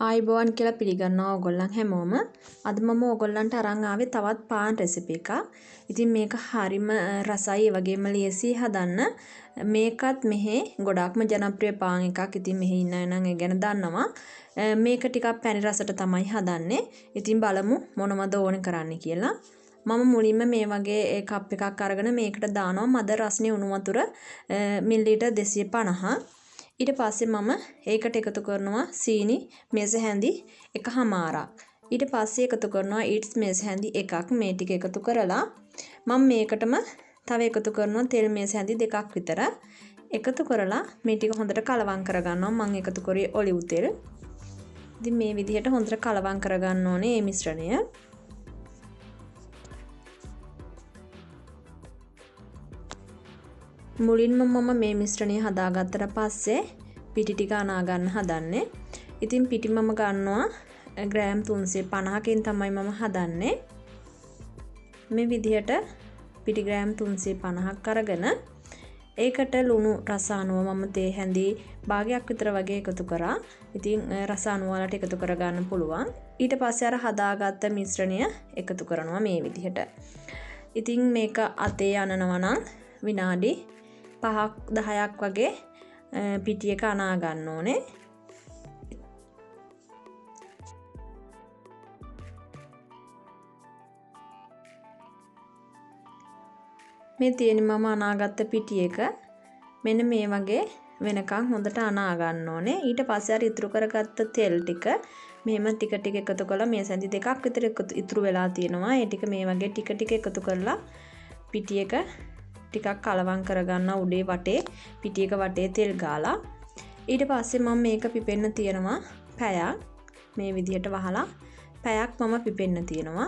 ආයිබෝවන් කියලා පිළිගන්නවා ඔයගොල්ලන් හැමෝම. අද මම ඔයගොල්ලන්ට අරන් ආවේ තවත් පාන් රෙසිපි එකක්. ඉතින් මේක හරිම රසයි ඒ වගේම ලේසි හදන්න. මේකත් මෙහි ගොඩාක්ම ජනප්‍රිය පාන් එකක්. ඉතින් මෙහි ඉන්න අය නම් ඒ ගැන දන්නවා. මේක ටිකක් පැණි රසට තමයි හදන්නේ. ඉතින් බලමු මොනවද ඕනේ කරන්න කියලා. මම මුලින්ම මේ වගේ කප් එකක් අරගෙන මේකට දානවා මද රස්නේ උණු වතුර මිලිලීටර් 250. ඊට පස්සේ මම ඒකට එකතු කරනවා සීනි මේස හැඳි එකහමාරක්. ඊට පස්සේ එකතු කරනවා ඊට්ස් මේස හැඳි එකක්. මේ ටික එකතු කරලා මම මේකටම තව එකතු කරනවා තෙල් මේස හැඳි දෙකක් විතර. එකතු කරලා මේ ටික හොඳට කලවම් කරගන්නවා. මම එකතු කරේ ඔලිව් තෙල්. ඉතින් මේ විදිහට හොඳට කලවම් කරගන්න ඕනේ මේ මිශ්‍රණය. මුලින්ම මම මේ මිශ්‍රණය හදාගත්තට පස්සේ පිටි ටික අනා ගන්න හදන්නේ. ඉතින් පිටි මම ගන්නවා ග්‍රෑම් 350කින් තමයි මම හදන්නේ. මේ විදිහට පිටි ග්‍රෑම් 350ක් අරගෙන ඒකට ලුණු රස අනුව මම තේ හැඳි භාගයක් විතර වගේ එකතු කරා. ඉතින් රස අනුව වලට එකතු කර ගන්න පුළුවන්. ඊට පස්සේ අර හදාගත්ත මිශ්‍රණය එකතු කරනවා මේ විදිහට. ඉතින් මේක අතේ යනනවා නම් විනාඩි 5ක් 10ක් වගේ පිටි එක අනා ගන්න ඕනේ. මේ තියෙන මම අනාගත්ත පිටි එක මෙන්න මේ වගේ වෙනකන් හොඳට අනා ගන්න ඕනේ. ඊට පස්සේ අර ඉතුරු කරගත්ත තෙල් ටික මෙහෙම ටික ටික එකතු කරලා මේ සැඳි දෙකක් විතර ඉතුරු වෙලා තියෙනවා. ඒ ටික මේ වගේ ටික ටික එකතු කරලා පිටි එක ටිකක් කලවම් කරගන්න උඩේ වටේ පිටි එක වටේ තෙල් ගාලා. ඊට පස්සේ මම මේක පිපෙන්න තියනවා පැයක්. මේ විදිහට වහලා පැයක් මම පිපෙන්න තියනවා.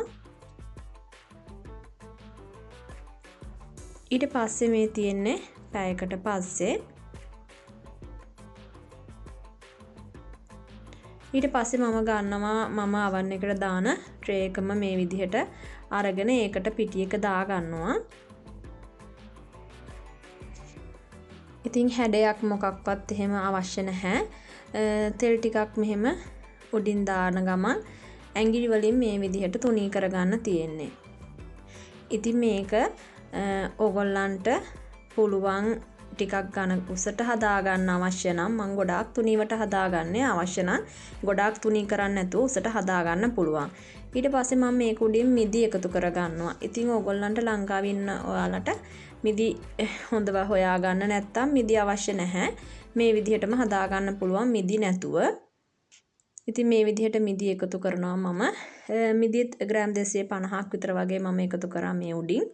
ඊට පස්සේ මේ තියෙන්නේ පැයකට පස්සේ. ඊට පස්සේ මම ගන්නවා මම oven එකට දාන ට්‍රේ එකම මේ විදිහට අරගෙන ඒකට පිටි එක දා ගන්නවා. ඉතින් හැඩයක් මොකක්වත් එහෙම අවශ්‍ය නැහැ. තෙල් ටිකක් මෙහෙම උඩින් දාන ගමන් ඇඟිලි වලින් මේ විදිහට තුනී කරගන්න තියෙන්නේ. ඉතින් මේක ඕගොල්ලන්ට පුළුවන් ටිකක් ඝන උසට හදා ගන්න අවශ්‍ය නම් මම ගොඩාක් තුනීවට හදාගන්නේ අවශ්‍ය නම් ගොඩාක් තුනී කරන්න නැතුව උසට හදා ගන්න පුළුවන්. ඊට පස්සේ මම මේක උඩින් මිදි එකතු කර ගන්නවා. ඉතින් ඕගොල්ලන්ට ලංකාවේ ඉන්න ඔයාලට මිදි හොඳව හොයා ගන්න නැත්නම් මිදි අවශ්‍ය නැහැ. මේ විදිහටම හදා ගන්න පුළුවන් මිදි නැතුව. ඉතින් මේ විදිහට මිදි එකතු කරනවා මම. මිදිත් ග්‍රෑම් 250ක් විතර වගේ මම එකතු කරා මේ උඩින්.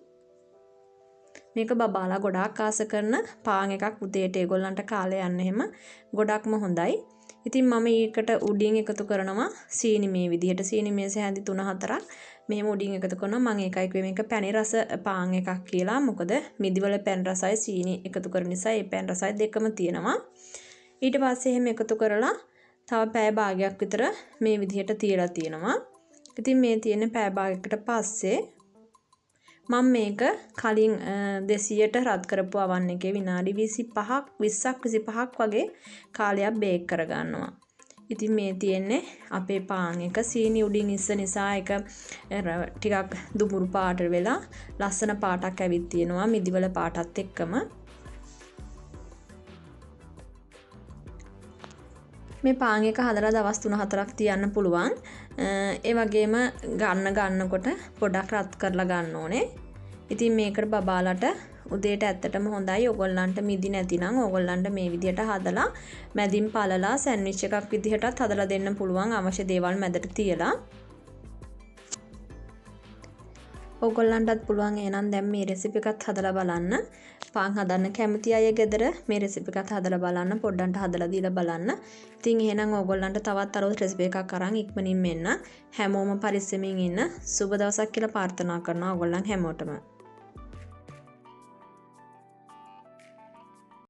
මේක බබාලා ගොඩාක් ආස කරන පාන් එකක් උදේට ඒගොල්ලන්ට කාලේ යන්න එහෙම ගොඩක්ම හොඳයි. ඉතින් මම ඊකට උඩින් එකතු කරනවා සීනි මේ විදිහට සීනි මේස හැඳි 3-4ක් මෙහෙම උඩින් එකතු කරනවා. මම ඒකයි කිව්වේ මේක පැණි රස පාන් එකක් කියලා. මොකද මිදිවල පැණි රසයි සීනි එකතු කරන නිසා ඒ පැණි රසයි දෙකම තියෙනවා. ඊට පස්සේ එහෙම එකතු කරලා තව පැය භාගයක් විතර මේ විදිහට තියලා තියෙනවා. ඉතින් මේ තියෙන පැය භාගයකට පස්සේ මම මේක කලින් 200ට රත් කරපු oven එකේ විනාඩි 20ක් වගේ කාලයක් බේක් කරගන්නවා. ඉතින් මේ තියෙන්නේ අපේ පාන් එක සීනි උඩින් ඉස්ස නිසා ඒක ටිකක් දුමුරු පාට වෙලා ලස්සන පාටක් ඇවිත් තියෙනවා මිදිවල පාටත් එක්කම. මේ පාන් එක හදලා දවස් 3-4ක් තියන්න පුළුවන්. ඒ වගේම ගන්නකොට පොඩක් රත් කරලා ගන්න ඕනේ. ඉතින් මේකට බබාලට උදේට ඇත්තටම හොඳයි. ඕගොල්ලන්ට මිදි නැතිනම් ඕගොල්ලන්ට මේ විදිහට හදලා මැදින් පළලා සෑන්ඩ්විච් එකක් විදිහටත් හදලා දෙන්න පුළුවන් අවශ්‍ය දේවල් මැදට තියලා. ඕගොල්ලන්ටත් පුළුවන් එහෙනම් දැන් මේ රෙසිපි එකත් හදලා බලන්න. පාන් හදන්න කැමති අය ගෙදර මේ රෙසිපි එකත් හදලා බලන්න පොඩ්ඩන්ට හදලා දීලා බලන්න. ඉතින් එහෙනම් ඕගොල්ලන්ට තවත් අලුත් රෙසිපි එකක් අරන් ඉක්මනින් මෙන්න. හැමෝම පරිස්සමින් ඉන්න. සුබ දවසක් කියලා ප්‍රාර්ථනා කරනවා ඕගොල්ලන් හැමෝටම.